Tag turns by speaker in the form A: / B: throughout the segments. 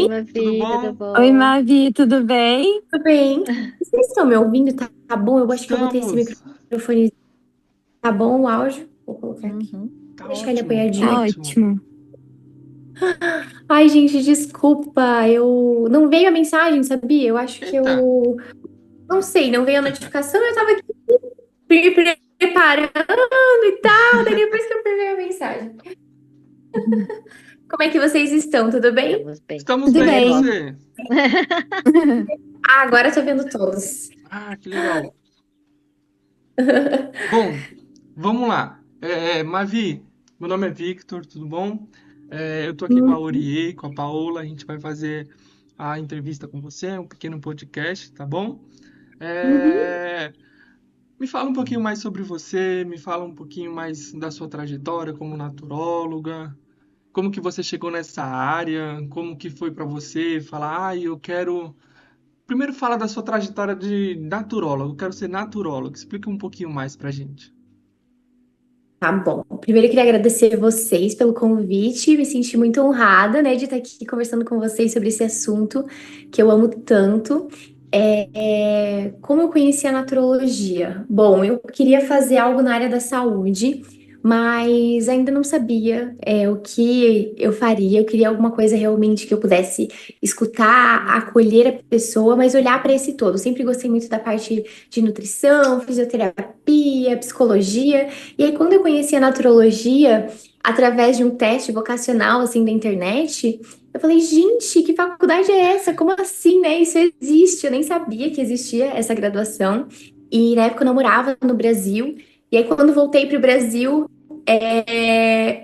A: Oi,
B: Tudo
A: Mavi, tudo
B: bom?
C: Oi,
A: bom?
C: Mavi, tudo bem?
D: Tudo bem? Vocês estão me ouvindo? Tá bom? Eu acho que eu botei esse
B: Estamos.
D: microfone. Tá bom o áudio? Vou colocar aqui.
A: Uhum.
B: Tá
D: Deixar ele
B: ótimo, tá
D: apoiadinho
C: Tá
D: aqui.
B: ótimo.
C: ótimo.
D: Ai, gente, desculpa. Eu não veio a mensagem, sabia? Eu acho que
B: Eita,
D: eu não sei, não veio a notificação. Eu tava aqui preparando e tal. Daí depois que eu peguei a mensagem. Como é que vocês estão? Tudo bem?
A: Estamos bem.
B: estamos
C: Tudo
B: bem, e
A: Melhor.
C: bem.
B: você?
D: Ah, agora eu tô vendo todos.
B: Ah, que legal. Bom, vamos lá. Mavi, meu nome é Victor, tudo bom? Eu tô aqui com a
D: Hum.
B: Orie, com a Paola, a gente vai fazer a entrevista com você, um pequeno podcast, tá bom?
D: Uhum.
B: É, Me fala um pouquinho mais sobre você, me fala um pouquinho mais da sua trajetória como naturóloga. Como que você chegou nessa área? Como que foi para você falar, eu quero. Primeiro fala da sua trajetória de naturólogo. Eu quero ser naturólogo. Explica um pouquinho mais pra gente.
D: Tá bom. Primeiro eu queria agradecer vocês pelo convite. Me senti muito honrada, né, de estar aqui conversando com vocês sobre esse assunto que eu amo tanto. Como eu conheci a naturologia? Bom, eu queria fazer algo na área da saúde, mas ainda não sabia, o que eu faria. Eu queria alguma coisa realmente que eu pudesse escutar, acolher a pessoa, mas olhar para esse todo. Eu sempre gostei muito da parte de nutrição, fisioterapia, psicologia. E aí, quando eu conheci a naturologia, através de um teste vocacional, assim, da internet, eu falei, gente, que faculdade é essa? Como assim, né? Isso existe. Eu nem sabia que existia essa graduação. E na época eu não morava no Brasil. E aí, quando voltei para o Brasil,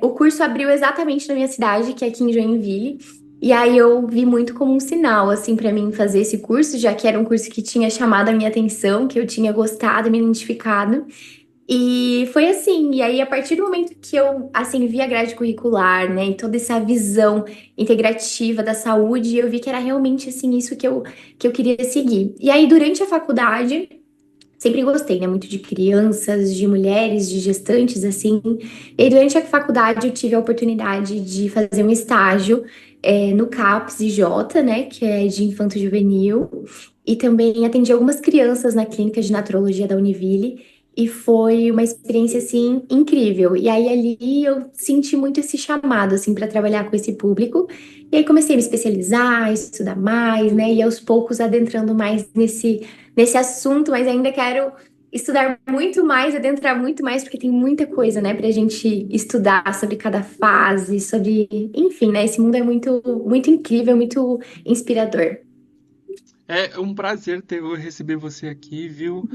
D: o curso abriu exatamente na minha cidade, que é aqui em Joinville. E aí eu vi muito como um sinal, assim, para mim fazer esse curso, já que era um curso que tinha chamado a minha atenção, que eu tinha gostado, me identificado. E foi assim, e aí a partir do momento que eu, assim, vi a grade curricular, né, e toda essa visão integrativa da saúde, eu vi que era realmente, assim, isso que eu queria seguir. E aí, durante a faculdade, sempre gostei, né, muito de crianças, de mulheres, de gestantes, assim. E aí, durante a faculdade, eu tive a oportunidade de fazer um estágio, no CAPS IJ, né, que é de infanto juvenil, e também atendi algumas crianças na clínica de naturologia da Univille, e foi uma experiência, assim, incrível. E aí, ali, eu senti muito esse chamado, assim, para trabalhar com esse público, e aí comecei a me especializar, estudar mais, né, e aos poucos adentrando mais nesse assunto, mas ainda quero estudar muito mais, adentrar muito mais, porque tem muita coisa, né, pra gente estudar sobre cada fase, sobre, enfim, né, esse mundo é muito, muito incrível, muito inspirador.
B: É um prazer receber você aqui, viu?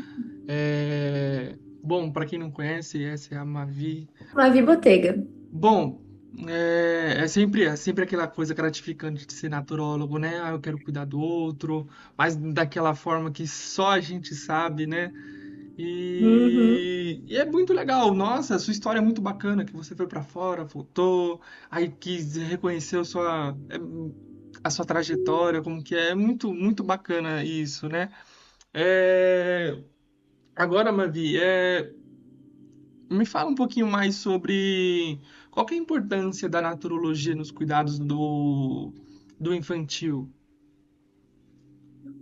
B: Bom, para quem não conhece, essa é a Mavi.
D: Mavi Botega.
B: Bom, é sempre aquela coisa gratificante de ser naturólogo, né? Eu quero cuidar do outro, mas daquela forma que só a gente sabe, né?
D: Uhum.
B: E é muito legal. Nossa, a sua história é muito bacana, que você foi pra fora, voltou, aí quis reconhecer a sua trajetória, como que é muito, muito bacana isso, né? É, Agora, Mavi, me fala um pouquinho mais sobre qual que é a importância da naturologia nos cuidados do infantil.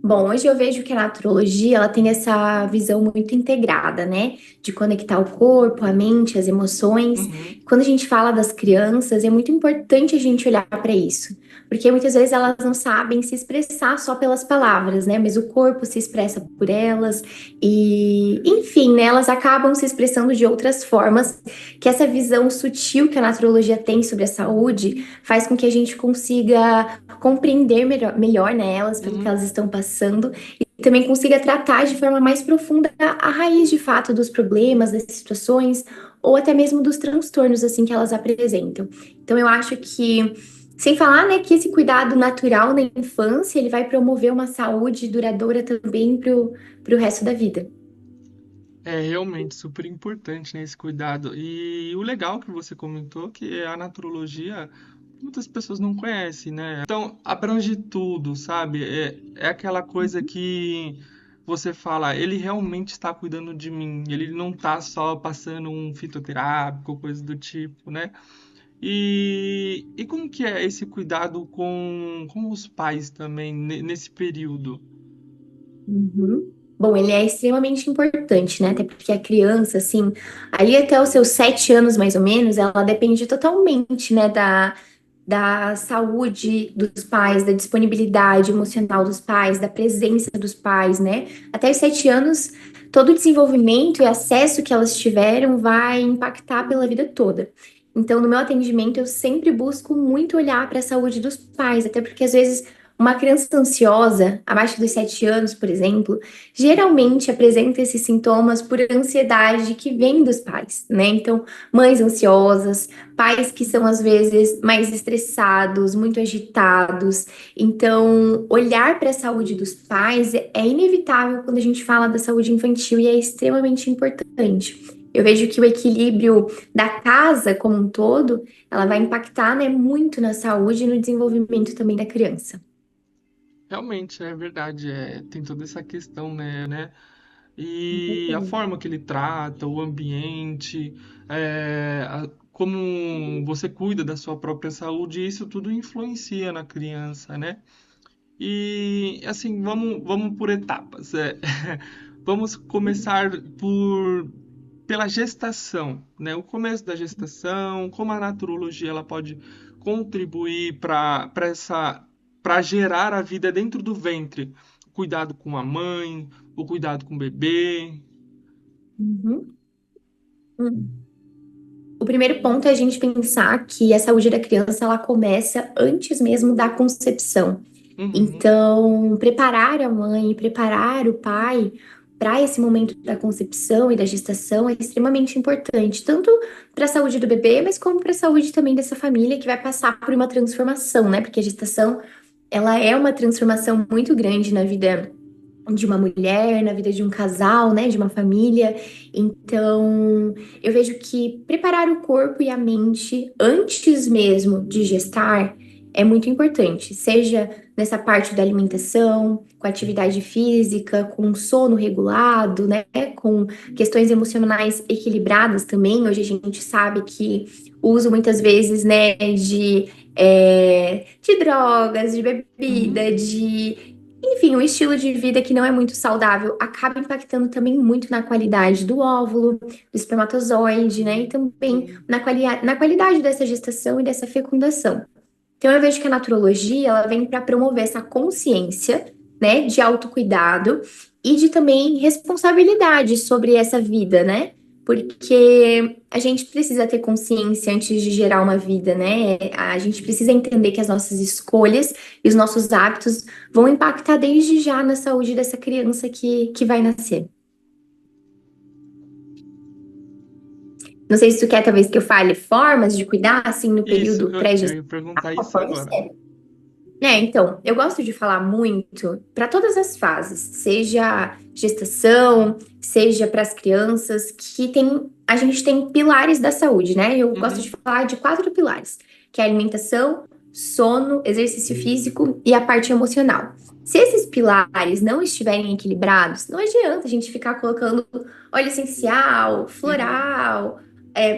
D: Bom, hoje eu vejo que a naturologia, ela tem essa visão muito integrada, né? De conectar o corpo, a mente, as emoções.
B: Uhum,
D: Quando a gente fala das crianças, é muito importante a gente olhar para isso, porque muitas vezes elas não sabem se expressar só pelas palavras, né? Mas o corpo se expressa por elas e, enfim, né? Elas acabam se expressando de outras formas, que essa visão sutil que a naturologia tem sobre a saúde faz com que a gente consiga compreender melhor nelas, pelo que
B: uhum.
D: elas estão passando, e também consiga tratar de forma mais profunda a raiz de fato dos problemas, das situações, ou até mesmo dos transtornos assim que elas apresentam. Então eu acho que, sem falar, né, que esse cuidado natural na infância, ele vai promover uma saúde duradoura também para o resto da vida.
B: É realmente super importante, né, esse cuidado. E o legal que você comentou que a naturologia muitas pessoas não conhecem, né? Então abrange tudo, sabe? É aquela coisa que você fala, ele realmente está cuidando de mim, ele não está só passando um fitoterápico, coisa do tipo, né? E como que é esse cuidado com os pais também nesse período?
D: Uhum. Bom, ele é extremamente importante, né? Até porque a criança, assim, ali até os seus 7 anos, mais ou menos, ela depende totalmente, né, da saúde dos pais, da disponibilidade emocional dos pais, da presença dos pais, né? Até os 7 anos, todo o desenvolvimento e acesso que elas tiveram vai impactar pela vida toda. Então, no meu atendimento, eu sempre busco muito olhar para a saúde dos pais, até porque às vezes uma criança ansiosa, abaixo dos 7 anos, por exemplo, geralmente apresenta esses sintomas por ansiedade que vem dos pais, né? Então, mães ansiosas, pais que são às vezes mais estressados, muito agitados. Então, olhar para a saúde dos pais é inevitável quando a gente fala da saúde infantil e é extremamente importante. Eu vejo que o equilíbrio da casa como um todo, ela vai impactar, né, muito na saúde e no desenvolvimento também da criança.
B: Realmente, é verdade, tem toda essa questão, né? E a forma que ele trata, o ambiente, como você cuida da sua própria saúde, isso tudo influencia na criança, né? E assim, vamos por etapas. Vamos começar pela gestação, né? O começo da gestação, como a naturologia ela pode contribuir para gerar a vida dentro do ventre. O cuidado com a mãe, o cuidado com o bebê.
D: Uhum. Uhum. O primeiro ponto é a gente pensar que a saúde da criança ela começa antes mesmo da concepção.
B: Uhum,
D: Então, preparar a mãe, preparar o pai para esse momento da concepção e da gestação é extremamente importante, tanto para a saúde do bebê, mas como para a saúde também dessa família que vai passar por uma transformação, né? Porque a gestação, ela é uma transformação muito grande na vida de uma mulher, na vida de um casal, né, de uma família. Então, eu vejo que preparar o corpo e a mente antes mesmo de gestar é muito importante, seja nessa parte da alimentação, com atividade física, com sono regulado, né, com questões emocionais equilibradas também. Hoje a gente sabe que o uso muitas vezes, né, de drogas, de bebida,
B: uhum,
D: de enfim, um estilo de vida que não é muito saudável acaba impactando também muito na qualidade do óvulo, do espermatozoide, né? E também
B: sim.
D: na qualidade dessa gestação e dessa fecundação. Então, eu vejo que a naturologia, ela vem para promover essa consciência, né, de autocuidado e de também responsabilidade sobre essa vida, né? Porque a gente precisa ter consciência antes de gerar uma vida, né? A gente precisa entender que as nossas escolhas e os nossos hábitos vão impactar desde já na saúde dessa criança que vai nascer. Não sei se tu quer, talvez, que eu fale formas de cuidar, assim, no
B: Isso,
D: período
B: eu
D: pré-gestacional.
B: ia perguntar isso
D: Pode
B: agora.
D: ser. Então, eu gosto de falar muito para todas as fases, seja gestação, seja para as crianças, a gente tem pilares da saúde, né? Eu gosto de
B: Uhum,
D: falar de 4 pilares, que é a alimentação, sono, exercício físico e a parte emocional. Se esses pilares não estiverem equilibrados, não adianta a gente ficar colocando óleo essencial,
B: uhum,
D: floral,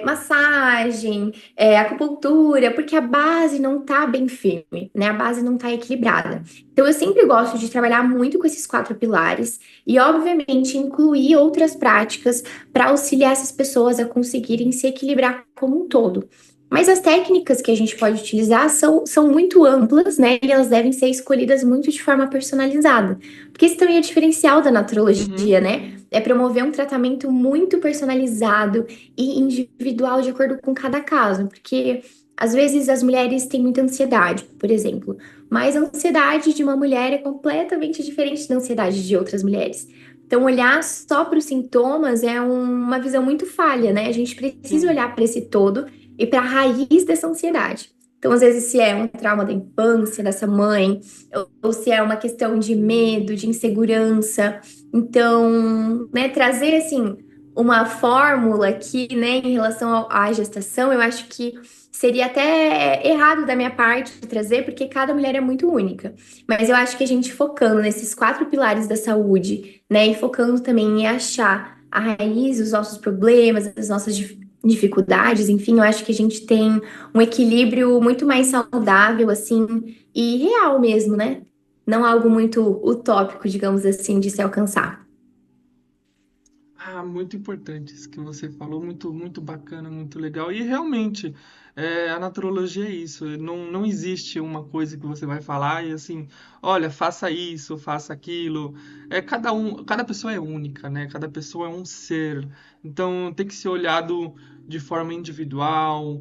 D: massagem, acupuntura, porque a base não tá bem firme, né? A base não tá equilibrada. Então, eu sempre gosto de trabalhar muito com esses 4 pilares e, obviamente, incluir outras práticas para auxiliar essas pessoas a conseguirem se equilibrar como um todo. Mas as técnicas que a gente pode utilizar são muito amplas, né? E elas devem ser escolhidas muito de forma personalizada. Porque esse também é o diferencial da
B: uhum.
D: naturologia, né? É promover um tratamento muito personalizado e individual de acordo com cada caso, porque às vezes as mulheres têm muita ansiedade, por exemplo, mas a ansiedade de uma mulher é completamente diferente da ansiedade de outras mulheres. Então, olhar só para os sintomas é uma visão muito falha, né? A gente precisa
B: Sim.
D: olhar para esse todo e para a raiz dessa ansiedade. Então, às vezes, se é um trauma da infância dessa mãe, ou se é uma questão de medo, de insegurança. Então, né, trazer assim uma fórmula aqui, né, em relação à gestação, eu acho que seria até errado da minha parte trazer, porque cada mulher é muito única. Mas eu acho que a gente focando nesses 4 pilares da saúde, né, e focando também em achar a raiz dos nossos problemas, das nossas dificuldades, enfim, eu acho que a gente tem um equilíbrio muito mais saudável, assim, e real mesmo, né? Não algo muito utópico, digamos assim, de se alcançar.
B: Ah, muito importante isso que você falou, muito, muito bacana, muito legal. E realmente, a naturologia é isso. Não existe uma coisa que você vai falar e assim, olha, faça isso, faça aquilo. Cada pessoa é única, né? Cada pessoa é um ser. Então tem que ser olhado de forma individual,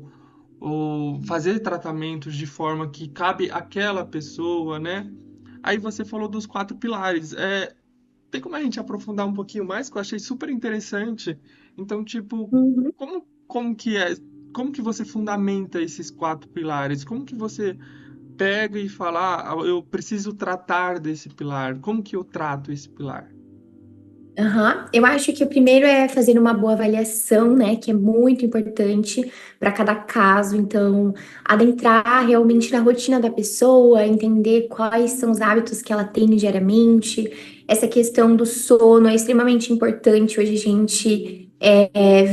B: ou fazer tratamentos de forma que cabe àquela pessoa, né? Aí você falou dos quatro pilares. Tem como a gente aprofundar um pouquinho mais, que eu achei super interessante. Então, tipo,
D: Uhum.
B: como que é, como que você fundamenta esses quatro pilares? Como que você pega e fala, ah, eu preciso tratar desse pilar? Como que eu trato esse pilar?
D: Aham. Eu acho que o primeiro é fazer uma boa avaliação, né? Que é muito importante para cada caso. Então, adentrar realmente na rotina da pessoa, entender quais são os hábitos que ela tem diariamente. Essa questão do sono é extremamente importante. Hoje a gente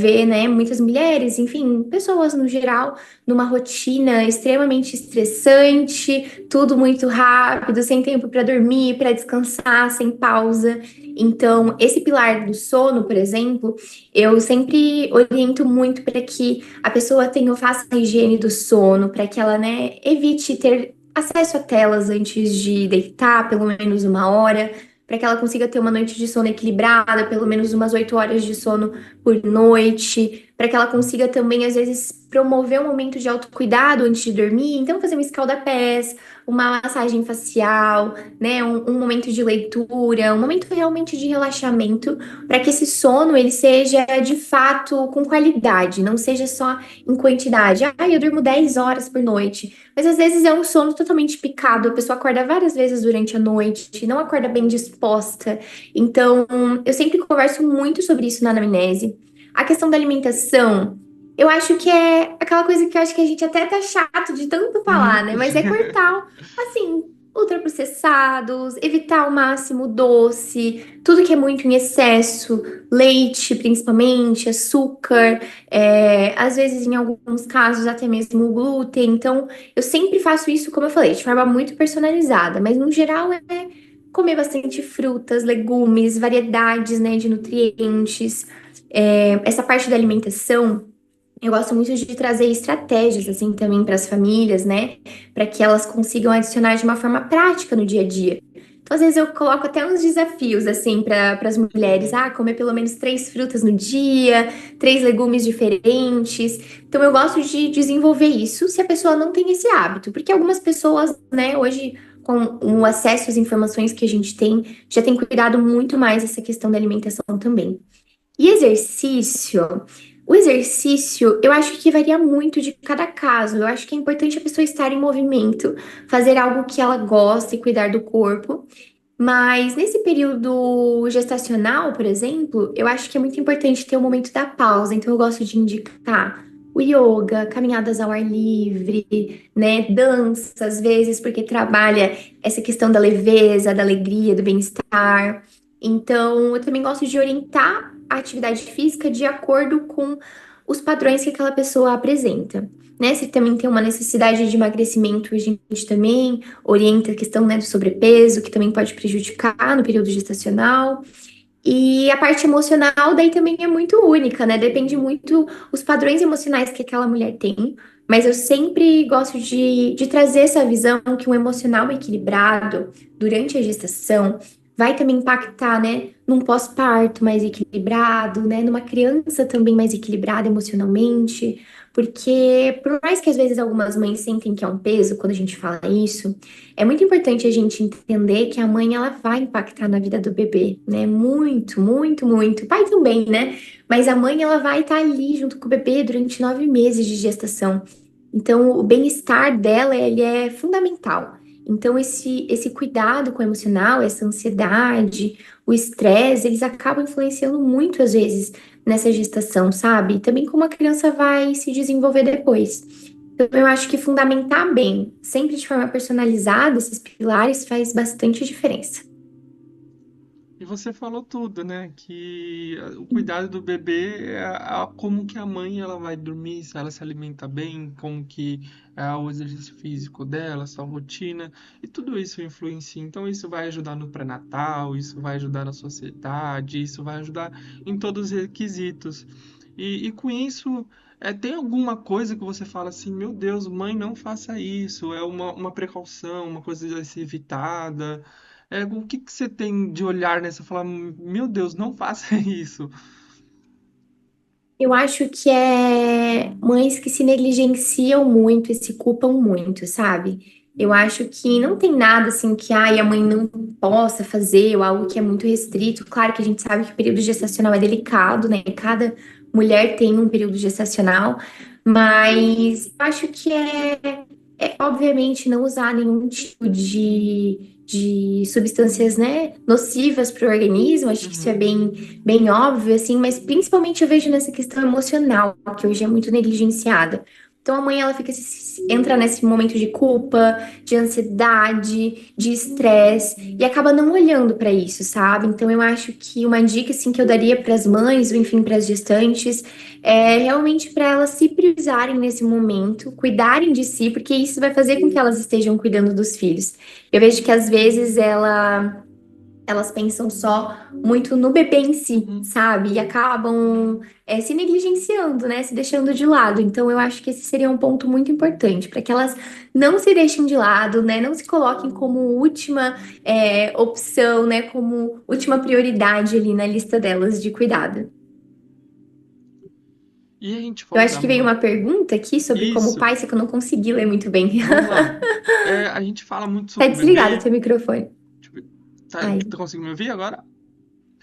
D: vê, né, muitas mulheres, enfim, pessoas no geral, numa rotina extremamente estressante, tudo muito rápido, sem tempo para dormir, para descansar, sem pausa. Então, esse pilar do sono, por exemplo, eu sempre oriento muito para que a pessoa faça a higiene do sono, para que ela, né, evite ter acesso a telas antes de deitar, pelo menos uma hora, para que ela consiga ter uma noite de sono equilibrada, pelo menos umas 8 horas de sono por noite, para que ela consiga também, às vezes, promover um momento de autocuidado antes de dormir. Então, fazer um escalda-pés, uma massagem facial, né, um momento de leitura, um momento realmente de relaxamento, para que esse sono ele seja de fato com qualidade, não seja só em quantidade. Ah, eu durmo 10 horas por noite, mas às vezes é um sono totalmente picado, a pessoa acorda várias vezes durante a noite, não acorda bem disposta. Então, eu sempre converso muito sobre isso na anamnese. A questão da alimentação, eu acho que é aquela coisa que eu acho que a gente até tá chato de tanto falar,
B: Uhum.
D: né? Mas é cortar assim, ultraprocessados, evitar ao máximo doce, tudo que é muito em excesso, leite principalmente, açúcar, às vezes em alguns casos até mesmo o glúten. Então, eu sempre faço isso, como eu falei, de forma muito personalizada, mas no geral é comer bastante frutas, legumes, variedades, né, de nutrientes. Essa parte da alimentação. Eu gosto muito de trazer estratégias assim também para as famílias, né? Para que elas consigam adicionar de uma forma prática no dia a dia. Então, às vezes eu coloco até uns desafios assim para as mulheres, comer pelo menos 3 frutas no dia, 3 legumes diferentes. Então, eu gosto de desenvolver isso se a pessoa não tem esse hábito, porque algumas pessoas, né, hoje com o acesso às informações que a gente tem, já tem cuidado muito mais essa questão da alimentação também. E exercício? O exercício, eu acho que varia muito de cada caso. Eu acho que é importante a pessoa estar em movimento, fazer algo que ela gosta e cuidar do corpo. Mas nesse período gestacional, por exemplo, eu acho que é muito importante ter o momento da pausa. Então, eu gosto de indicar o yoga, caminhadas ao ar livre, né? Dança, às vezes, porque trabalha essa questão da leveza, da alegria, do bem-estar. Então, eu também gosto de orientar a atividade física de acordo com os padrões que aquela pessoa apresenta. Né? Se também tem uma necessidade de emagrecimento, a gente também orienta a questão, né, do sobrepeso, que também pode prejudicar no período gestacional. E a parte emocional daí também é muito única, né? Depende muito os padrões emocionais que aquela mulher tem. Mas eu sempre gosto de trazer essa visão que um emocional equilibrado durante a gestação vai também impactar, né, num pós-parto mais equilibrado, né, numa criança também mais equilibrada emocionalmente. Porque, por mais que às vezes algumas mães sentem que é um peso quando a gente fala isso, é muito importante a gente entender que a mãe ela vai impactar na vida do bebê, né? Muito, muito, muito. O pai também, né? Mas a mãe ela vai estar ali junto com o bebê durante 9 meses de gestação. Então, o bem-estar dela ele é fundamental. Então, esse cuidado com o emocional, essa ansiedade, o estresse, eles acabam influenciando muito às vezes nessa gestação, sabe? E também como a criança vai se desenvolver depois. Então, eu acho que fundamentar bem, sempre de forma personalizada, esses pilares faz bastante diferença.
B: você falou tudo, né? Que o cuidado do bebê é como que a mãe ela vai dormir, se ela se alimenta bem, como que é o exercício físico dela, sua rotina, e tudo isso influencia. Então isso vai ajudar no pré-natal, isso vai ajudar na sociedade, isso vai ajudar em todos os requisitos. E com isso, tem alguma coisa que você fala assim, meu Deus, mãe, não faça isso, é uma precaução, uma coisa a ser evitada. O que que você tem de olhar nessa? Falar, meu Deus, não faça isso.
D: Eu acho que é mães que se negligenciam muito e se culpam muito, sabe? Eu acho que não tem nada assim que ai, a mãe não possa fazer ou algo que é muito restrito. Claro que a gente sabe que o período gestacional é delicado, né? Cada mulher tem um período gestacional, mas eu acho que obviamente não usar nenhum tipo de substâncias, né, nocivas para o organismo. Acho que isso é
B: Uhum.
D: bem óbvio, assim, mas principalmente eu vejo nessa questão emocional, que hoje é muito negligenciada. Então a mãe ela entra nesse momento de culpa, de ansiedade, de estresse e acaba não olhando para isso, sabe? Então eu acho que uma dica assim que eu daria para as mães, ou enfim, para as gestantes, é realmente para elas se priorizarem nesse momento, cuidarem de si, porque isso vai fazer com que elas estejam cuidando dos filhos. Eu vejo que às vezes elas pensam só muito no bebê em si,
B: Uhum.
D: sabe? E acabam se negligenciando, né? Se deixando de lado. Então, eu acho que esse seria um ponto muito importante para que elas não se deixem de lado, né? Não se coloquem como última opção, né? Como última prioridade ali na lista delas de cuidado.
B: E a gente
D: Eu
B: falou
D: acho
B: da
D: que veio
B: mãe.
D: uma pergunta aqui sobre como
B: Isso,
D: pai, só que eu não consegui ler muito bem.
B: vamos lá. A gente fala muito
D: Tá
B: sobre o
D: desligado o
B: bebê.
D: teu microfone.
B: Tipo,
D: Ai,
B: tá conseguindo me ouvir agora?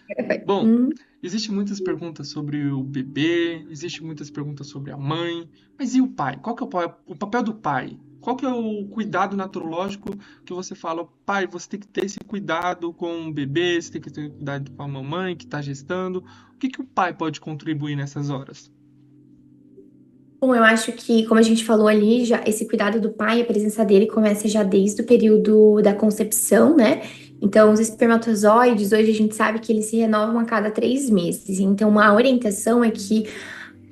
D: perfeito.
B: Bom, existem muitas perguntas sobre o bebê, existem muitas perguntas sobre a mãe, mas e o pai? Qual que é o papel do pai? Qual que é o cuidado naturológico que você fala, pai, você tem que ter esse cuidado com o bebê, você tem que ter cuidado com a mamãe que está gestando. O que que o pai pode contribuir nessas horas?
D: Bom, eu acho que, como a gente falou ali, já esse cuidado do pai, a presença dele começa já desde o período da concepção, né? Então, os espermatozoides, hoje a gente sabe que eles se renovam a cada 3 meses. Então, a orientação é que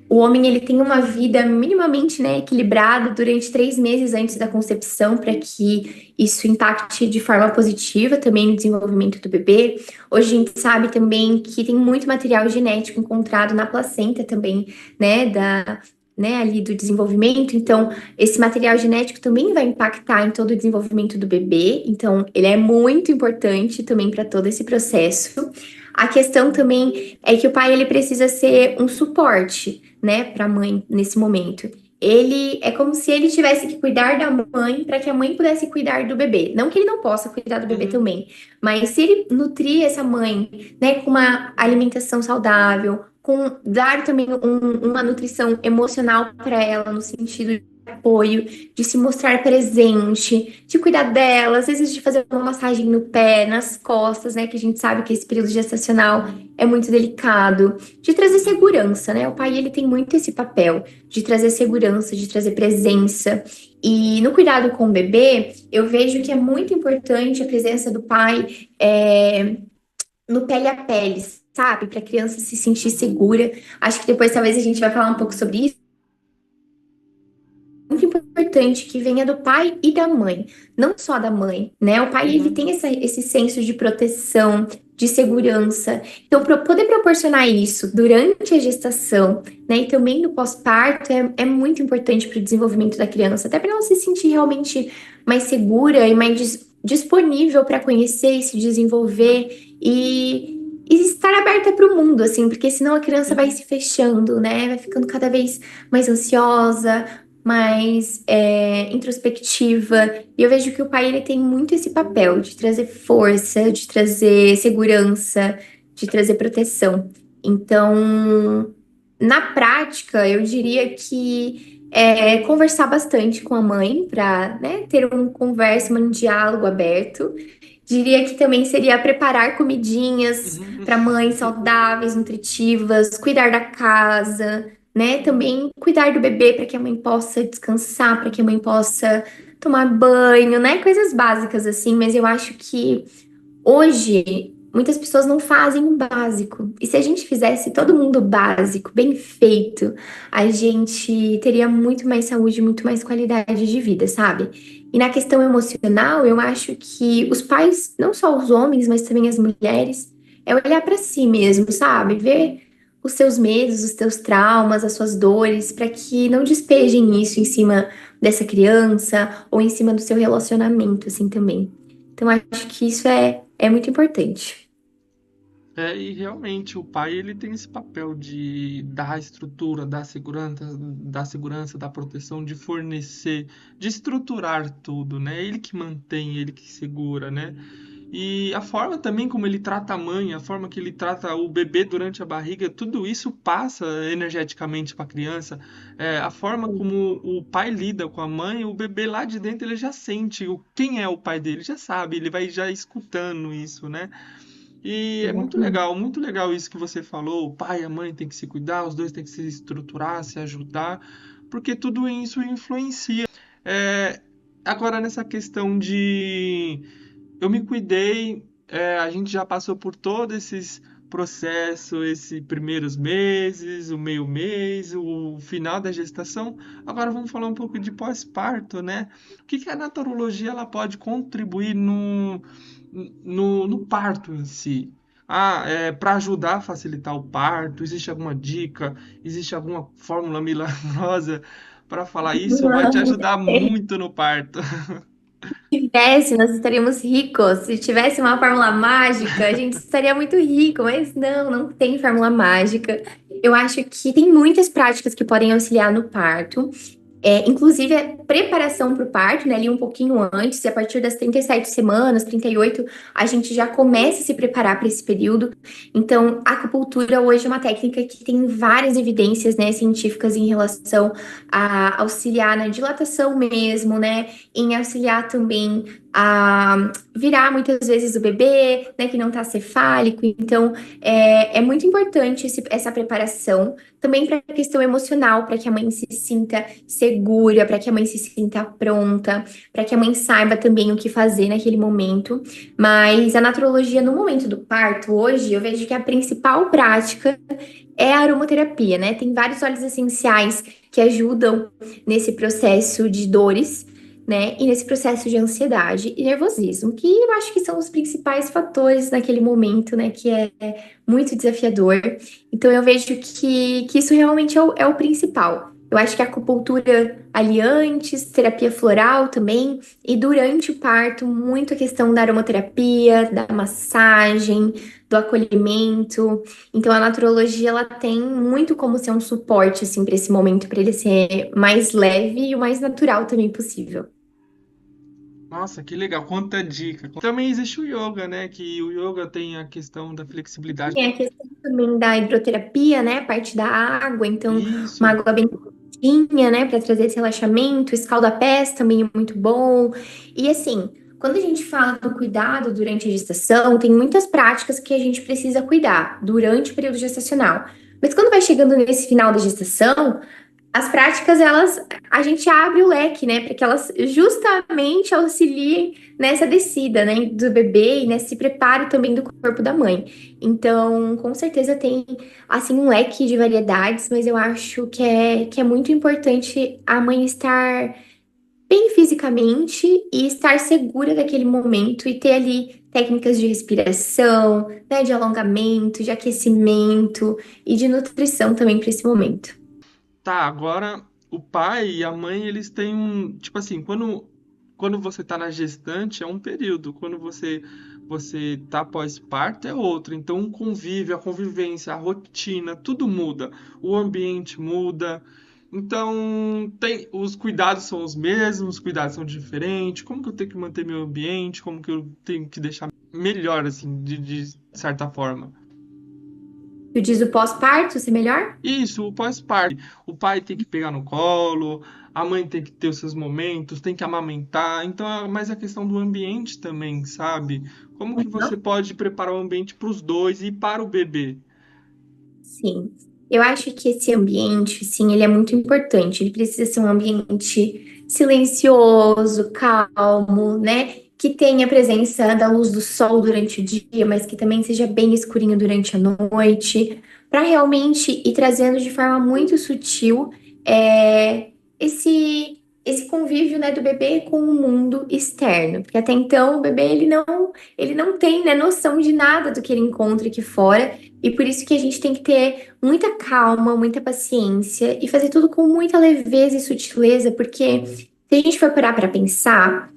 D: o homem ele tem uma vida minimamente, né, equilibrada durante 3 meses antes da concepção, para que isso impacte de forma positiva também no desenvolvimento do bebê. Hoje a gente sabe também que tem muito material genético encontrado na placenta também, né, ali do desenvolvimento. Então, esse material genético também vai impactar em todo o desenvolvimento do bebê. Então, ele é muito importante também para todo esse processo. A questão também é que o pai ele precisa ser um suporte, né, para a mãe nesse momento. Ele é como se ele tivesse que cuidar da mãe para que a mãe pudesse cuidar do bebê. Não que ele não possa cuidar do bebê
B: Uhum.
D: também, mas se ele nutrir essa mãe, né, com uma alimentação saudável, com dar também uma nutrição emocional para ela no sentido de apoio, de se mostrar presente, de cuidar dela, às vezes de fazer uma massagem no pé, nas costas, né, que a gente sabe que esse período gestacional é muito delicado, de trazer segurança, né? O pai ele tem muito esse papel de trazer segurança, de trazer presença. E no cuidado com o bebê, eu vejo que é muito importante a presença do pai no pele a pele, sabe? Para a criança se sentir
B: Uhum.
D: segura. Acho que depois talvez a gente vai falar um pouco sobre isso. Muito importante que venha do pai e da mãe, não só da mãe, né? O pai ele
B: Uhum.
D: tem esse senso de proteção, de segurança. Então, para poder proporcionar isso durante a gestação, né, e também no pós-parto, é muito importante para o desenvolvimento da criança, até para ela se sentir realmente mais segura e mais disponível para conhecer e se desenvolver e estar aberta para o mundo, assim, porque senão a criança vai
B: Sim.
D: se fechando, né? Vai ficando cada vez mais ansiosa, mais introspectiva. E eu vejo que o pai ele tem muito esse papel de trazer força, de trazer segurança, de trazer proteção. Então, na prática, eu diria que conversar bastante com a mãe para, né, ter uma conversa, um diálogo aberto. Diria que também seria preparar comidinhas
B: Uhum.
D: para mães saudáveis, nutritivas, cuidar da casa, né? Também cuidar do bebê para que a mãe possa descansar, para que a mãe possa tomar banho, né? Coisas básicas assim, mas eu acho que hoje muitas pessoas não fazem o básico. E se a gente fizesse todo mundo o básico, bem feito, a gente teria muito mais saúde, muito mais qualidade de vida, sabe? E na questão emocional, eu acho que os pais, não só os homens, mas também as mulheres, é olhar para si mesmo, sabe? Ver os seus medos, os seus traumas, as suas dores, para que não despejem isso em cima dessa criança ou em cima do seu relacionamento, assim também. Então, acho que isso é muito importante.
B: E realmente o pai ele tem esse papel de dar estrutura, dar segurança, dar proteção, de fornecer, de estruturar tudo, né? Ele que mantém, ele que segura, né? E a forma também como ele trata a mãe, a forma que ele trata o bebê durante a barriga, tudo isso passa energeticamente para a criança. A forma como o pai lida com a mãe, o bebê lá de dentro ele já sente quem é o pai dele, já sabe, ele vai já escutando isso, né? E é muito legal isso que você falou. O pai e a mãe têm que se cuidar, os dois têm que se estruturar, se ajudar, porque tudo isso influencia. É, agora, nessa questão de eu me cuidei, a gente já passou por todos esses processos, esses primeiros meses, o meio mês, o final da gestação. Agora vamos falar um pouco de pós-parto, né? O que que a naturologia ela pode contribuir no parto em si? Para ajudar a facilitar o parto, existe alguma dica? Existe alguma fórmula milagrosa para falar isso? Vai te
D: Não,
B: ajudar muito no parto.
D: se tivesse, nós estaríamos ricos. Se tivesse uma fórmula mágica, a gente estaria muito rico, mas não, não tem fórmula mágica. Eu acho que tem muitas práticas que podem auxiliar no parto. Inclusive, a preparação para o parto, né, ali um pouquinho antes, e a partir das 37 semanas, 38, a gente já começa a se preparar para esse período. Então, a acupuntura hoje é uma técnica que tem várias evidências, né, científicas em relação a auxiliar na dilatação mesmo, né, em auxiliar também a virar muitas vezes o bebê, né, que não está cefálico. Então, é muito importante essa preparação também para a questão emocional, para que a mãe se sinta segura, para que a mãe se sinta pronta, para que a mãe saiba também o que fazer naquele momento. Mas a naturologia, no momento do parto, hoje, eu vejo que a principal prática é a aromaterapia, né? Tem vários óleos essenciais que ajudam nesse processo de dores, né? E nesse processo de ansiedade e nervosismo, que eu acho que são os principais fatores naquele momento, né? Que é muito desafiador. Então eu vejo que isso realmente é o principal. Eu acho que a acupuntura ali antes, terapia floral também, e durante o parto, muito a questão da aromaterapia, da massagem, do acolhimento. Então a naturologia ela tem muito como ser um suporte assim para esse momento, para ele ser mais leve e o mais natural também possível.
B: Nossa, que legal, quanta dica. Também existe o yoga, né? Que o yoga tem a questão da flexibilidade.
D: Tem a questão também da hidroterapia, né? A parte da água, então uma
B: Isso.
D: água bem quentinha, né? Para trazer esse relaxamento. Escalda-pés também é muito bom. E assim, quando a gente fala do cuidado durante a gestação, tem muitas práticas que a gente precisa cuidar durante o período gestacional. Mas quando vai chegando nesse final da gestação, as práticas, a gente abre o leque, né, para que elas justamente auxiliem nessa descida, né, do bebê e nesse preparo também do corpo da mãe. Então, com certeza tem, assim, um leque de variedades, mas eu acho que é muito importante a mãe estar bem fisicamente e estar segura daquele momento e ter ali técnicas de respiração, né, de alongamento, de aquecimento e de nutrição também para esse momento.
B: Tá, agora o pai e a mãe, eles têm um, tipo assim, quando você tá na gestante é um período, quando você tá pós-parto é outro. Então, o convívio, a convivência, a rotina, tudo muda. O ambiente muda. Então, os cuidados são os mesmos, os cuidados são diferentes. Como que eu tenho que manter meu ambiente? Como que eu tenho que deixar melhor, assim, de certa forma?
D: Tu diz o pós-parto ser melhor?
B: Isso, o pós-parto. O pai tem que pegar no colo, a mãe tem que ter os seus momentos, tem que amamentar. Então, mas a questão do ambiente também, sabe? Como que você pode preparar o ambiente para os dois e para o bebê?
D: Sim, eu acho que esse ambiente, sim, ele é muito importante. Ele precisa ser um ambiente silencioso, calmo, né? que tenha presença da luz do sol durante o dia, mas que também seja bem escurinho durante a noite, para realmente ir trazendo de forma muito sutil é, esse convívio, né, do bebê com o mundo externo, porque até então o bebê ele não tem, né, noção de nada do que ele encontra aqui fora, e por isso que a gente tem que ter muita calma, muita paciência e fazer tudo com muita leveza e sutileza, porque se a gente for parar para pensar,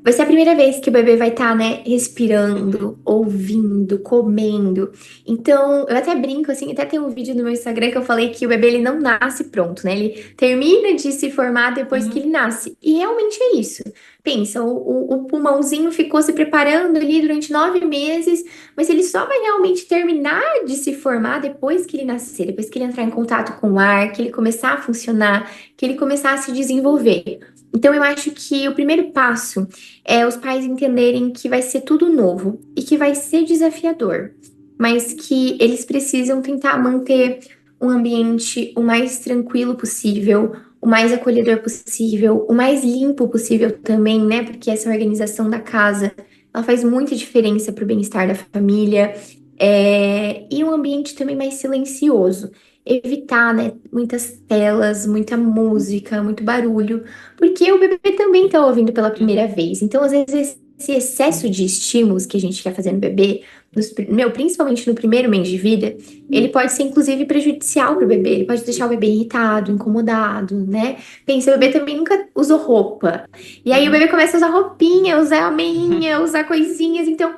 D: vai ser a primeira vez que o bebê vai estar, né,
B: Uhum,
D: respirando, ouvindo, comendo. Então, eu até brinco, assim, até tem um vídeo no meu Instagram que eu falei que o bebê, ele não nasce pronto, né? Ele termina de se formar depois que
B: uhum,
D: ele nasce. E realmente é isso. Pensa, o pulmãozinho ficou se preparando ali durante 9 meses, mas ele só vai realmente terminar de se formar depois que ele nascer, depois que ele entrar em contato com o ar, que ele começar a funcionar, que ele começar a se desenvolver. Então, eu acho que o primeiro passo é os pais entenderem que vai ser tudo novo e que vai ser desafiador, mas que eles precisam tentar manter um ambiente o mais tranquilo possível, o mais acolhedor possível, o mais limpo possível também, né? Porque essa organização da casa, ela faz muita diferença para o bem-estar da família, e um ambiente também mais silencioso. Evitar, né, muitas telas, muita música, muito barulho, porque o bebê também está ouvindo pela primeira
B: uhum,
D: vez. Então, às vezes, esse excesso de estímulos que a gente quer fazer no bebê, principalmente no primeiro mês de vida, ele pode ser inclusive prejudicial para o bebê. Ele pode deixar o bebê irritado, incomodado, né? Pensa, o bebê também nunca usou roupa. E aí o
B: uhum,
D: bebê começa a usar roupinha, usar meinha, usar coisinhas. Então,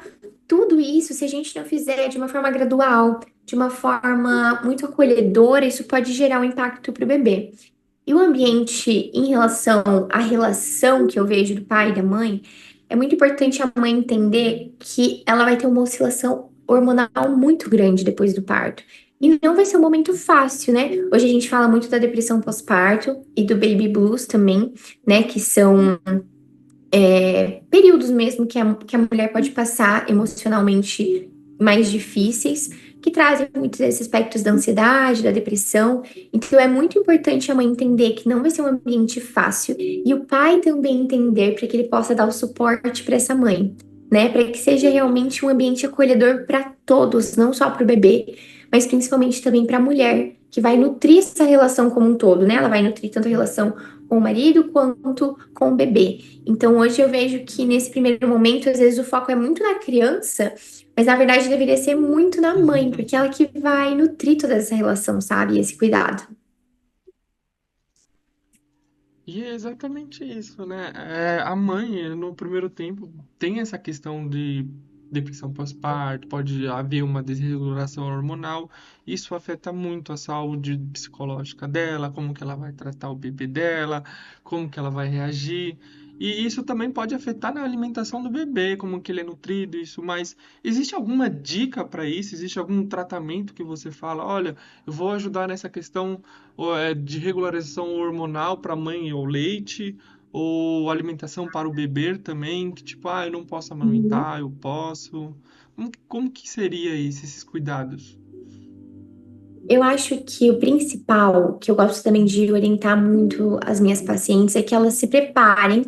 D: tudo isso, se a gente não fizer de uma forma gradual, de uma forma muito acolhedora, isso pode gerar um impacto para o bebê. E o ambiente em relação à relação que eu vejo do pai e da mãe, é muito importante a mãe entender que ela vai ter uma oscilação hormonal muito grande depois do parto. E não vai ser um momento fácil, né? Hoje a gente fala muito da depressão pós-parto e do baby blues também, né? Que são períodos mesmo que a mulher pode passar emocionalmente mais difíceis, que trazem muitos desses aspectos da ansiedade, da depressão. Então, é muito importante a mãe entender que não vai ser um ambiente fácil e o pai também entender para que ele possa dar o suporte para essa mãe, né? Para que seja realmente um ambiente acolhedor para todos, não só para o bebê, mas principalmente também para a mulher, que vai nutrir essa relação como um todo, né? Ela vai nutrir tanto a relação com o marido quanto com o bebê. Então, hoje eu vejo que nesse primeiro momento, às vezes o foco é muito na criança, mas na verdade deveria ser muito na mãe,
B: uhum.
D: porque ela que vai nutrir toda essa relação, sabe? E esse cuidado.
B: E é exatamente isso, né? É, a mãe, no primeiro tempo, tem essa questão de depressão pós-parto, pode haver uma desregulação hormonal. Isso afeta muito a saúde psicológica dela, como que ela vai tratar o bebê dela, como que ela vai reagir. E isso também pode afetar na alimentação do bebê, como que ele é nutrido, isso. Mas existe alguma dica para isso? Existe algum tratamento que você fala, olha, eu vou ajudar nessa questão ou é de regularização hormonal para a mãe ou leite, ou alimentação para o bebê também, que tipo, ah, eu não posso
D: Uhum.
B: amamentar, eu posso. Como que seria isso, esses cuidados?
D: Eu acho que o principal, que eu gosto também de orientar muito as minhas pacientes, é que elas se preparem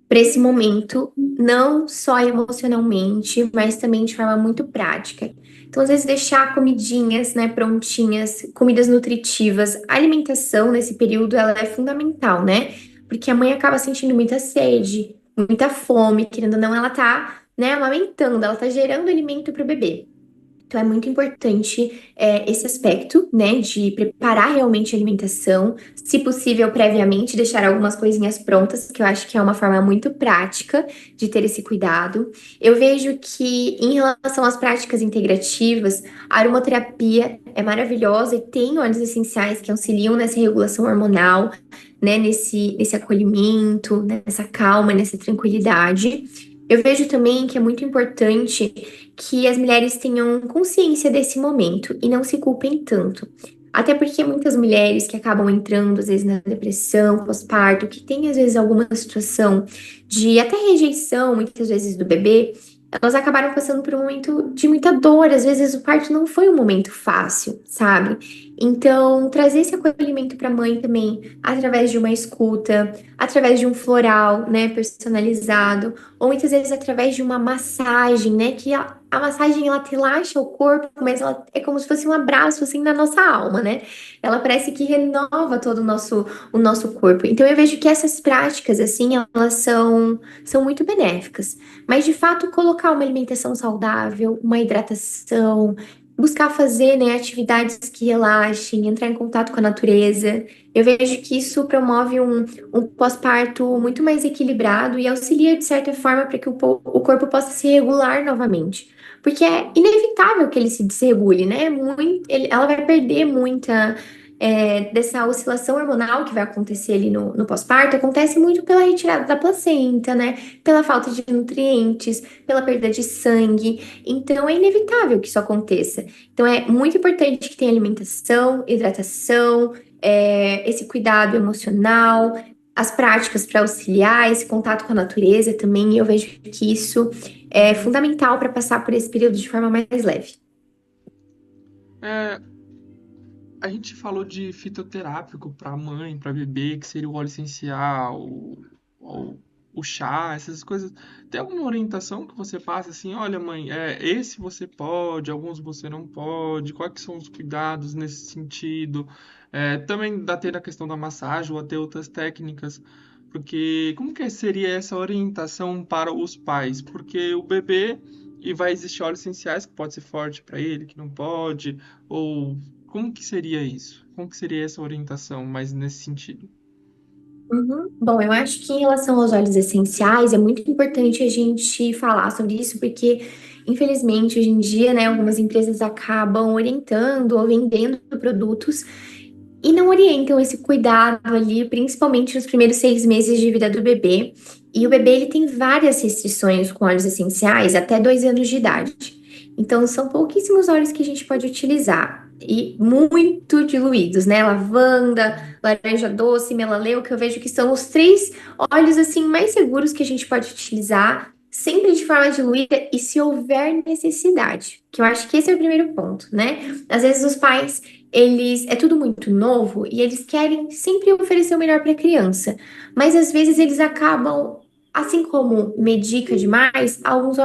D: para esse momento, não só emocionalmente, mas também de forma muito prática. Então, às vezes, deixar comidinhas, né, prontinhas, comidas nutritivas. A alimentação nesse período, ela é fundamental, né? Porque a mãe acaba sentindo muita sede, muita fome, querendo ou não, ela tá, né, amamentando, ela tá gerando alimento para o bebê. Então, é muito importante esse aspecto, né, de preparar realmente a alimentação, se possível, previamente, deixar algumas coisinhas prontas, que eu acho que é uma forma muito prática de ter esse cuidado. Eu vejo que, em relação às práticas integrativas, a aromaterapia é maravilhosa e tem óleos essenciais que auxiliam nessa regulação hormonal, né, nesse acolhimento, nessa calma, nessa tranquilidade. Eu vejo também que é muito importante que as mulheres tenham consciência desse momento e não se culpem tanto. Até porque muitas mulheres que acabam entrando, às vezes, na depressão, pós-parto, que tem, às vezes, alguma situação de até rejeição, muitas vezes, do bebê, elas acabaram passando por um momento de muita dor. Às vezes, o parto não foi um momento fácil, sabe? Então, trazer esse acolhimento para a mãe também, através de uma escuta, através de um floral, né, personalizado, ou muitas vezes através de uma massagem, né, que a massagem ela relaxa o corpo, mas ela é como se fosse um abraço assim na nossa alma, né? Ela parece que renova todo o nosso corpo. Então, eu vejo que essas práticas assim, elas são muito benéficas. Mas de fato, colocar uma alimentação saudável, uma hidratação, buscar fazer, né, atividades que relaxem, entrar em contato com a natureza. Eu vejo que isso promove um pós-parto muito mais equilibrado e auxilia, de certa forma, para que o corpo possa se regular novamente. Porque é inevitável que ele se desregule, né? Ela vai perder muita. Dessa oscilação hormonal que vai acontecer ali no pós-parto, acontece muito pela retirada da placenta, né? Pela falta de nutrientes, pela perda de sangue. Então, é inevitável que isso aconteça. Então, é muito importante que tenha alimentação, hidratação, esse cuidado emocional, as práticas para auxiliar, esse contato com a natureza também. E eu vejo que isso é fundamental para passar por esse período de forma mais leve.
B: É, a gente falou de fitoterápico para mãe, para bebê, que seria o óleo essencial, o, o chá, essas coisas. Tem alguma orientação que você passa assim, olha mãe, esse você pode, alguns você não pode, quais que são os cuidados nesse sentido? Também dá ter a questão da massagem ou até outras técnicas, porque como que seria essa orientação para os pais? Porque o bebê e vai existir óleos essenciais que pode ser forte para ele, que não pode, ou como que seria isso? Como que seria essa orientação, mais nesse sentido?
D: Uhum. Bom, eu acho que em relação aos óleos essenciais, é muito importante a gente falar sobre isso, porque, infelizmente, hoje em dia, né, algumas empresas acabam orientando ou vendendo produtos e não orientam esse cuidado ali, principalmente nos primeiros 6 meses de vida do bebê. E o bebê, ele tem várias restrições com óleos essenciais até 2 anos de idade. Então, são pouquíssimos óleos que a gente pode utilizar. E muito diluídos, né? Lavanda, laranja doce, melaleu, que eu vejo que são os três óleos, assim, mais seguros que a gente pode utilizar, sempre de forma diluída e se houver necessidade. Que eu acho que esse é o primeiro ponto, né? Às vezes os pais é tudo muito novo e eles querem sempre oferecer o melhor para a criança, mas às vezes eles acabam, assim como medica demais, alguns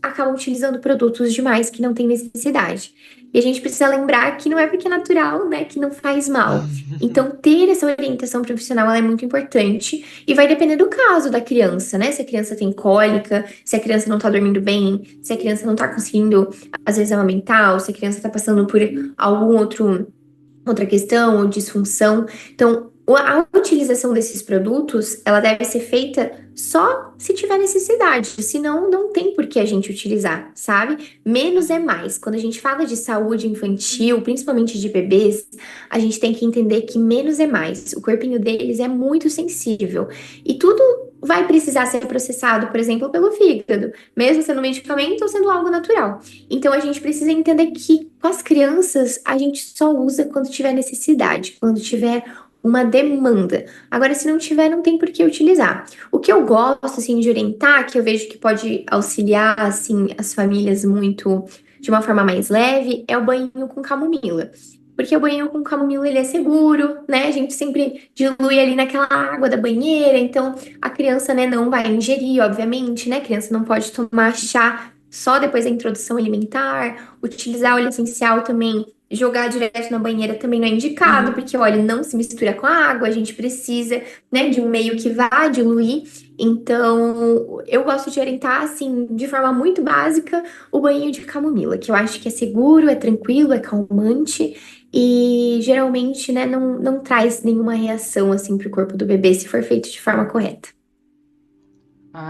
D: acabam utilizando produtos demais que não têm necessidade. E a gente precisa lembrar que não é porque é natural, né, que não faz mal. Então, ter essa orientação profissional ela é muito importante e vai depender do caso da criança, né? Se a criança tem cólica, se a criança não tá dormindo bem, se a criança não tá conseguindo, às vezes, amamentar, ou se a criança tá passando por algum outra questão ou disfunção. Então, a utilização desses produtos, ela deve ser feita só se tiver necessidade, senão não tem por que a gente utilizar, sabe? Menos é mais. Quando a gente fala de saúde infantil, principalmente de bebês, a gente tem que entender que menos é mais. O corpinho deles é muito sensível e tudo vai precisar ser processado, por exemplo, pelo fígado, mesmo sendo medicamento ou sendo algo natural. Então a gente precisa entender que com as crianças a gente só usa quando tiver necessidade, quando tiver uma demanda. Agora, se não tiver, não tem por que utilizar. O que eu gosto assim de orientar, que eu vejo que pode auxiliar assim as famílias muito de uma forma mais leve, é o banho com camomila. Porque o banho com camomila ele é seguro, né? A gente sempre dilui ali naquela água da banheira, então a criança, né, não vai ingerir, obviamente, né? A criança não pode tomar chá só depois da introdução alimentar. Utilizar óleo essencial também, jogar direto na banheira também não é indicado,
B: Uhum.
D: porque o óleo não se mistura com a água, a gente precisa, né, de um meio que vá diluir. Então, eu gosto de orientar, assim, de forma muito básica, o banho de camomila, que eu acho que é seguro, é tranquilo, é calmante e geralmente, né, não traz nenhuma reação, assim, para o corpo do bebê se for feito de forma correta.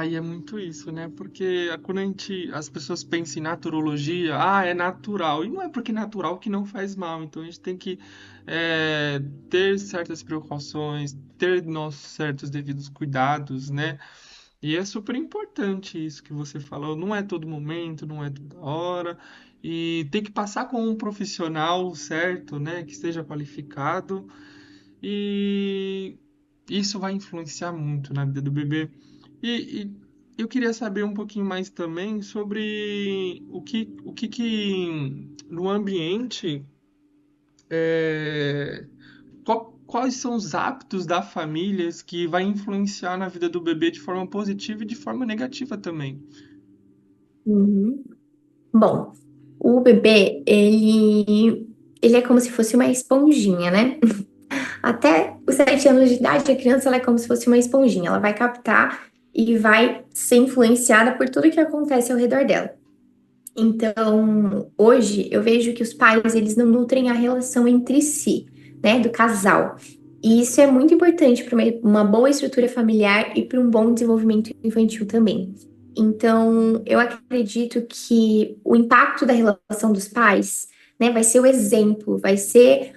B: E é muito isso, né? Porque quando as pessoas pensam em naturologia, é natural. E não é porque é natural que não faz mal. Então a gente tem que ter certas precauções, ter nossos certos devidos cuidados, né? E é super importante isso que você falou. Não é todo momento, não é toda hora. E tem que passar com um profissional certo, né? Que esteja qualificado. E isso vai influenciar muito na vida do bebê. E eu queria saber um pouquinho mais também sobre o que no ambiente É, quais são os hábitos da família que vai influenciar na vida do bebê de forma positiva e de forma negativa também?
D: Uhum. Bom, o bebê, ele é como se fosse uma esponjinha, né? Até os 7 anos de idade, a criança ela é como se fosse uma esponjinha. Ela vai captar e vai ser influenciada por tudo que acontece ao redor dela. Então, hoje eu vejo que os pais eles não nutrem a relação entre si, né, do casal. E isso é muito importante para uma boa estrutura familiar e para um bom desenvolvimento infantil também. Então, eu acredito que o impacto da relação dos pais, né, vai ser o exemplo, vai ser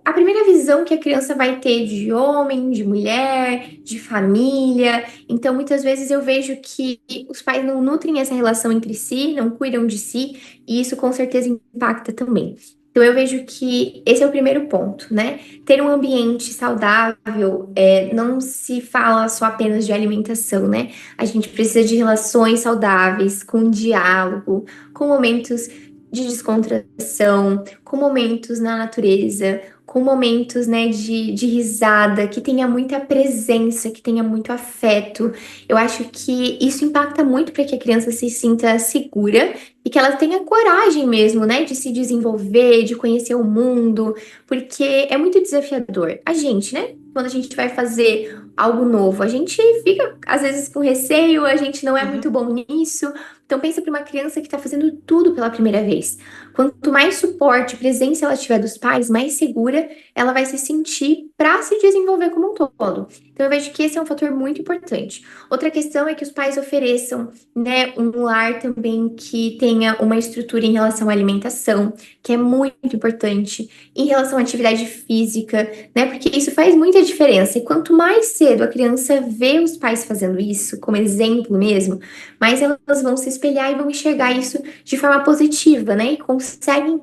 D: a primeira visão que a criança vai ter de homem, de mulher, de família. Então, muitas vezes eu vejo que os pais não nutrem essa relação entre si, não cuidam de si, e isso com certeza impacta também. Então, eu vejo que esse é o primeiro ponto, né? Ter um ambiente saudável, não se fala só apenas de alimentação, né? A gente precisa de relações saudáveis, com diálogo, com momentos de descontração, com momentos na natureza, com momentos, né, de risada, que tenha muita presença, que tenha muito afeto. Eu acho que isso impacta muito para que a criança se sinta segura e que ela tenha coragem mesmo, né, de se desenvolver, de conhecer o mundo, porque é muito desafiador. A gente, né, quando a gente vai fazer algo novo, a gente fica às vezes com receio, a gente não é muito
B: Uhum.
D: bom nisso. Então pensa para uma criança que está fazendo tudo pela primeira vez. Quanto mais suporte, presença ela tiver dos pais, mais segura ela vai se sentir para se desenvolver como um todo. Então eu vejo que esse é um fator muito importante. Outra questão é que os pais ofereçam, né, um lar também que tenha uma estrutura em relação à alimentação, que é muito importante, em relação à atividade física, né? Porque isso faz muita diferença. E quanto mais cedo a criança vê os pais fazendo isso, como exemplo mesmo, mais elas vão se espelhar e vão enxergar isso de forma positiva, né? E conseguem,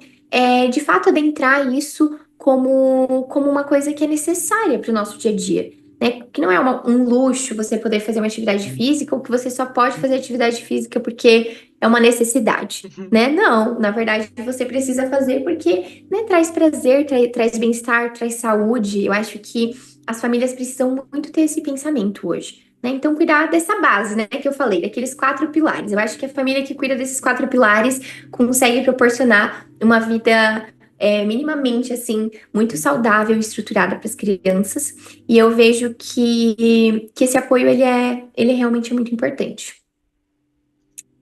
D: de fato, adentrar isso como uma coisa que é necessária para o nosso dia a dia. Né? Que não é um luxo você poder fazer uma atividade física ou que você só pode fazer atividade física porque é uma necessidade,
B: Uhum.
D: né? Não, na verdade você precisa fazer porque, né, traz prazer, traz bem-estar, traz saúde. Eu acho que as famílias precisam muito ter esse pensamento hoje. Né? Então, cuidar dessa base, né, que eu falei, daqueles 4 pilares. Eu acho que a família que cuida desses 4 pilares consegue proporcionar uma vida minimamente assim muito saudável e estruturada para as crianças. E eu vejo que esse apoio ele é realmente muito importante.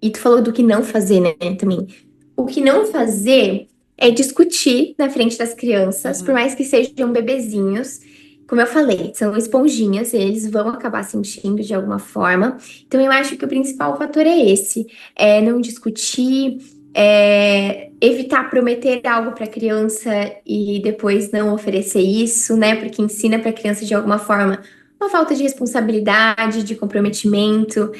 D: E tu falou do que não fazer, né, também. O que não fazer é discutir na frente das crianças, por
B: Uhum.
D: mais que sejam bebezinhos. Como eu falei, são esponjinhas, eles vão acabar sentindo de alguma forma. Então, eu acho que o principal fator é esse: é não discutir, evitar prometer algo para a criança e depois não oferecer isso, né? Porque ensina para a criança de alguma forma uma falta de responsabilidade, de comprometimento.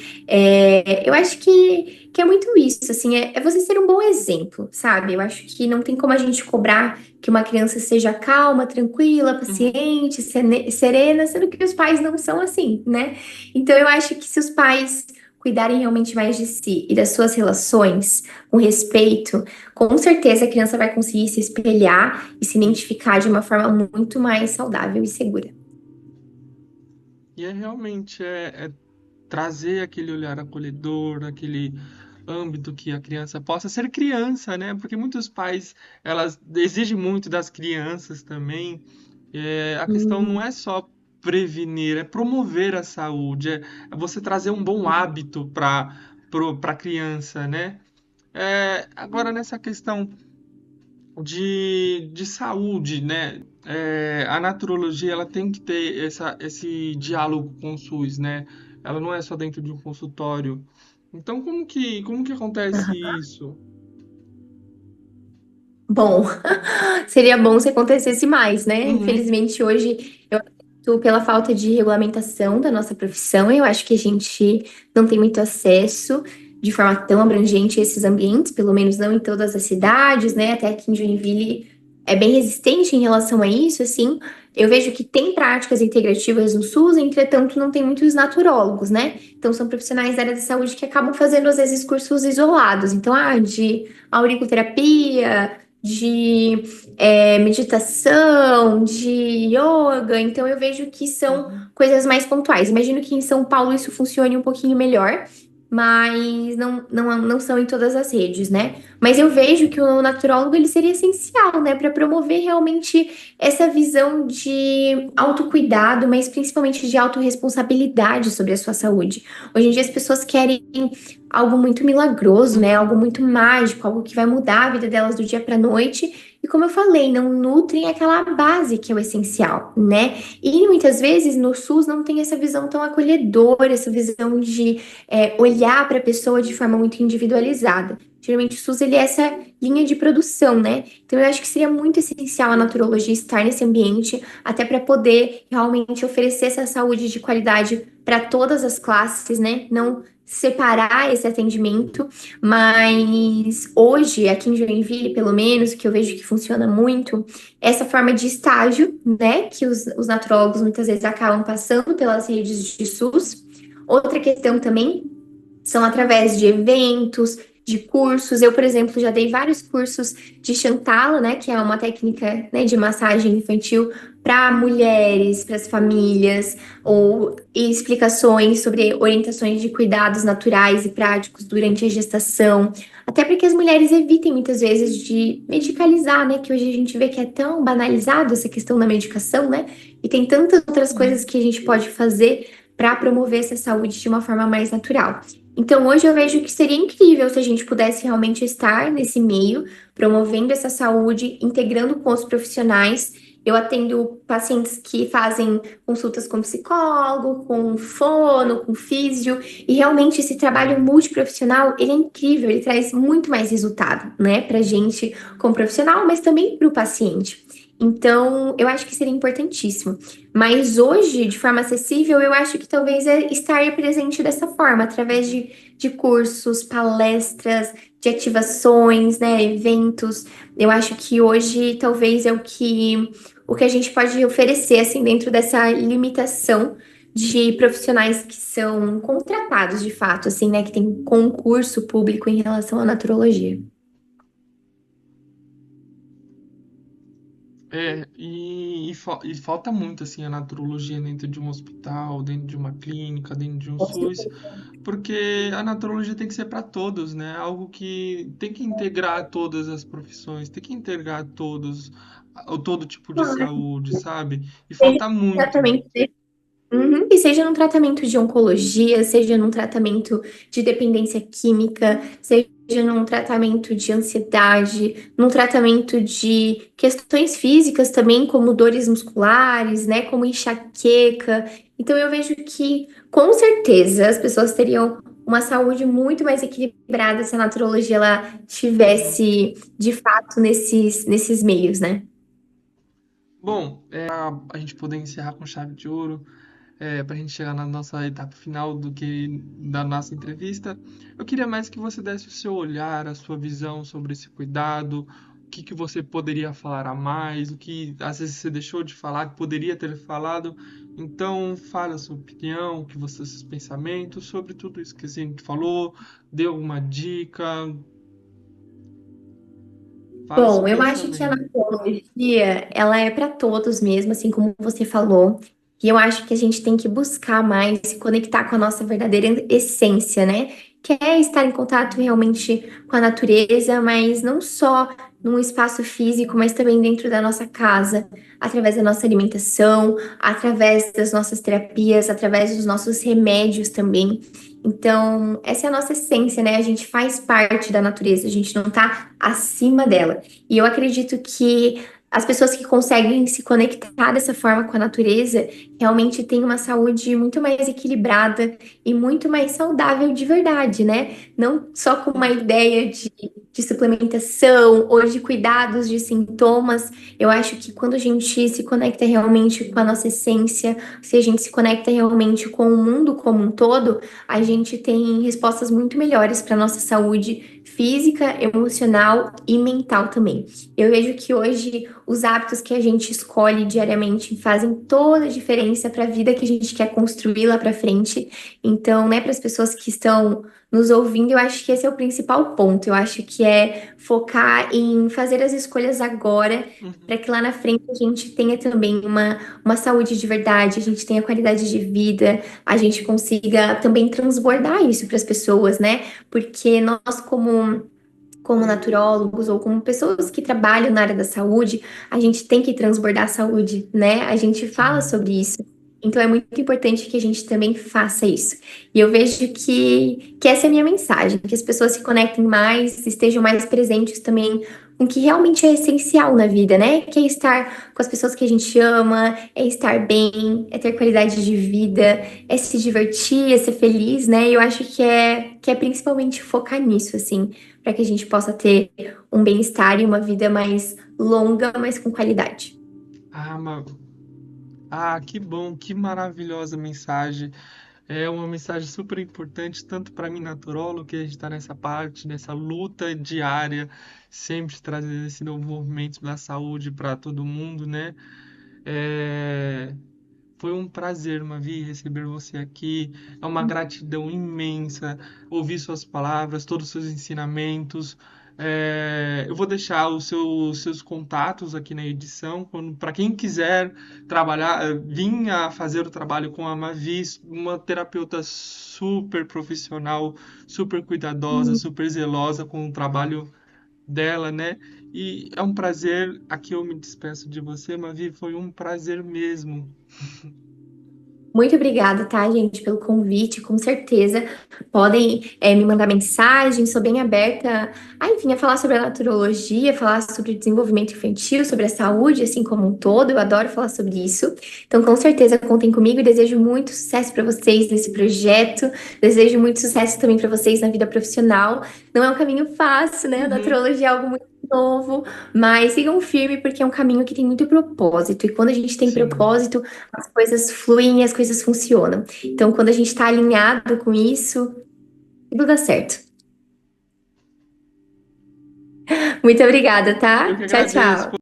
D: Eu acho que é muito isso, assim, é você ser um bom exemplo, sabe? Eu acho que não tem como a gente cobrar que uma criança seja calma, tranquila,
B: Uhum.
D: paciente, serena, sendo que os pais não são assim, né? Então eu acho que se os pais cuidarem realmente mais de si e das suas relações, com respeito, com certeza a criança vai conseguir se espelhar e se identificar de uma forma muito mais saudável e segura.
B: E é realmente é trazer aquele olhar acolhedor, aquele âmbito que a criança possa ser criança, né? Porque muitos pais, elas exigem muito das crianças também. A questão não
D: Hum.
B: é só prevenir, é promover a saúde, é você trazer um bom hábito para a criança, né? Agora, nessa questão de saúde, né? A naturologia ela tem que ter esse diálogo com o SUS, né? Ela não é só dentro de um consultório. Então, como que acontece isso?
D: Bom, seria bom se acontecesse mais, né?
B: Uhum,
D: Infelizmente, hoje, eu acredito pela falta de regulamentação da nossa profissão, eu acho que a gente não tem muito acesso de forma tão abrangente a esses ambientes, pelo menos não em todas as cidades, né? Até aqui em Joinville é bem resistente em relação a isso, assim. Eu vejo que tem práticas integrativas no SUS, entretanto, não tem muitos naturólogos, né? Então, são profissionais da área da saúde que acabam fazendo, às vezes, cursos isolados. Então, de auriculoterapia, de meditação, de yoga. Então eu vejo que são
B: Uhum.
D: coisas mais pontuais. Imagino que em São Paulo isso funcione um pouquinho melhor, mas não são em todas as redes, né? Mas eu vejo que o naturólogo ele seria essencial, né, para promover realmente essa visão de autocuidado, mas principalmente de autorresponsabilidade sobre a sua saúde. Hoje em dia as pessoas querem algo muito milagroso, né? Algo muito mágico, algo que vai mudar a vida delas do dia para noite. E como eu falei, não nutrem aquela base que é o essencial, né? E muitas vezes no SUS não tem essa visão tão acolhedora, essa visão de olhar para a pessoa de forma muito individualizada. Geralmente o SUS ele é essa linha de produção, né? Então eu acho que seria muito essencial a naturologia estar nesse ambiente, até para poder realmente oferecer essa saúde de qualidade para todas as classes, né? Não separar esse atendimento, mas hoje, aqui em Joinville, pelo menos, que eu vejo que funciona muito, essa forma de estágio, né, que os naturólogos muitas vezes acabam passando pelas redes de SUS. Outra questão também são através de eventos, de cursos. Eu, por exemplo, já dei vários cursos de Chantala, né, que é uma técnica, né, de massagem infantil para mulheres, para as famílias, ou explicações sobre orientações de cuidados naturais e práticos durante a gestação, até para que as mulheres evitem muitas vezes de medicalizar, né, que hoje a gente vê que é tão banalizado essa questão da medicação, né, e tem tantas outras coisas
B: Sim.
D: que a gente pode fazer para promover essa saúde de uma forma mais natural. Então, hoje eu vejo que seria incrível se a gente pudesse realmente estar nesse meio, promovendo essa saúde, integrando com os profissionais. Eu atendo pacientes que fazem consultas com psicólogo, com fono, com físio, e realmente esse trabalho multiprofissional, ele é incrível, ele traz muito mais resultado, né, pra gente como profissional, mas também para o paciente. Então, eu acho que seria importantíssimo. Mas hoje, de forma acessível, eu acho que talvez é estar presente dessa forma, através de cursos, palestras, de ativações, né, eventos. Eu acho que hoje talvez é o que a gente pode oferecer, assim, dentro dessa limitação de profissionais que são contratados de fato, assim, né, que tem concurso público em relação à naturologia.
B: E falta muito assim a naturologia dentro de um hospital, dentro de uma clínica, dentro de um SUS, porque a naturologia tem que ser para todos, né? Algo que tem que integrar todas as profissões, tem que integrar todo tipo de saúde, sabe? E falta muito.
D: Exatamente. Uhum. E seja num tratamento de oncologia, seja num tratamento de dependência química, seja num tratamento de ansiedade, num tratamento de questões físicas também, como dores musculares, né, como enxaqueca. Então eu vejo que, com certeza, as pessoas teriam uma saúde muito mais equilibrada se a naturologia ela
B: Uhum.
D: tivesse de fato nesses meios, né?
B: Bom, a gente poder encerrar com chave de ouro. Para a gente chegar na nossa etapa final da nossa entrevista, eu queria mais que você desse o seu olhar, a sua visão sobre esse cuidado, o que você poderia falar a mais, o que às vezes você deixou de falar, que poderia ter falado. Então, fale a sua opinião, seus pensamentos sobre tudo isso que a gente falou, dê alguma dica, fale seu
D: Bom, eu acho que a
B: pensamento.
D: naturologia, ela é para todos mesmo, assim como você falou. E eu acho que a gente tem que buscar mais se conectar com a nossa verdadeira essência, né? Que é estar em contato realmente com a natureza, mas não só num espaço físico, mas também dentro da nossa casa, através da nossa alimentação, através das nossas terapias, através dos nossos remédios também. Então, essa é a nossa essência, né? A gente faz parte da natureza, a gente não tá acima dela. E eu acredito que as pessoas que conseguem se conectar dessa forma com a natureza realmente têm uma saúde muito mais equilibrada e muito mais saudável de verdade, né? Não só com uma ideia de suplementação ou de cuidados de sintomas. Eu acho que quando a gente se conecta realmente com a nossa essência, se a gente se conecta realmente com o mundo como um todo, a gente tem respostas muito melhores para nossa saúde física, emocional e mental também. Eu vejo que hoje os hábitos que a gente escolhe diariamente fazem toda a diferença para a vida que a gente quer construir lá para frente. Então, né, para as pessoas que estão nos ouvindo, eu acho que esse é o principal ponto. Eu acho que é focar em fazer as escolhas agora,
B: Uhum.
D: para que lá na frente a gente tenha também uma saúde de verdade, a gente tenha qualidade de vida, a gente consiga também transbordar isso para as pessoas, né? Porque nós, como naturólogos ou como pessoas que trabalham na área da saúde, a gente tem que transbordar a saúde, né? A gente fala
B: Sim.
D: sobre isso. Então é muito importante que a gente também faça isso. E eu vejo que essa é a minha mensagem, que as pessoas se conectem mais, estejam mais presentes também com o que realmente é essencial na vida, né? Que é estar com as pessoas que a gente ama, é estar bem, é ter qualidade de vida, é se divertir, é ser feliz, né? E eu acho que é principalmente focar nisso, assim, para que a gente possa ter um bem-estar e uma vida mais longa, mas com qualidade.
B: Ah, que bom, que maravilhosa mensagem. É uma mensagem super importante, tanto para mim, naturólogo, que a gente está nessa parte, nessa luta diária, sempre trazendo esse novo movimento da saúde para todo mundo, né? É, Foi um prazer, Mavi, receber você aqui. É uma gratidão imensa ouvir suas palavras, todos os seus ensinamentos. Eu vou deixar os seus contatos aqui na edição, para quem quiser trabalhar, vir a fazer o trabalho com a Mavi, uma terapeuta super profissional, super cuidadosa, super zelosa com o trabalho dela, né? E é um prazer. Aqui eu me despeço de você, Mavi. Foi um prazer mesmo.
D: Muito obrigada, tá, gente, pelo convite. Com certeza podem me mandar mensagem. Sou bem aberta enfim, a falar sobre a naturologia, falar sobre o desenvolvimento infantil, sobre a saúde, assim como um todo. Eu adoro falar sobre isso. Então, com certeza, contem comigo e desejo muito sucesso para vocês nesse projeto. Desejo muito sucesso também para vocês na vida profissional. Não é um caminho fácil, né? A
B: Uhum.
D: naturologia é algo muito novo, mas sigam firme porque é um caminho que tem muito propósito. E quando a gente tem
B: Sim.
D: propósito, as coisas fluem e as coisas funcionam. Então, quando a gente está alinhado com isso, tudo dá certo. Muito obrigada,
B: Eu que
D: tá? Tchau,
B: agradeço.
D: tchau.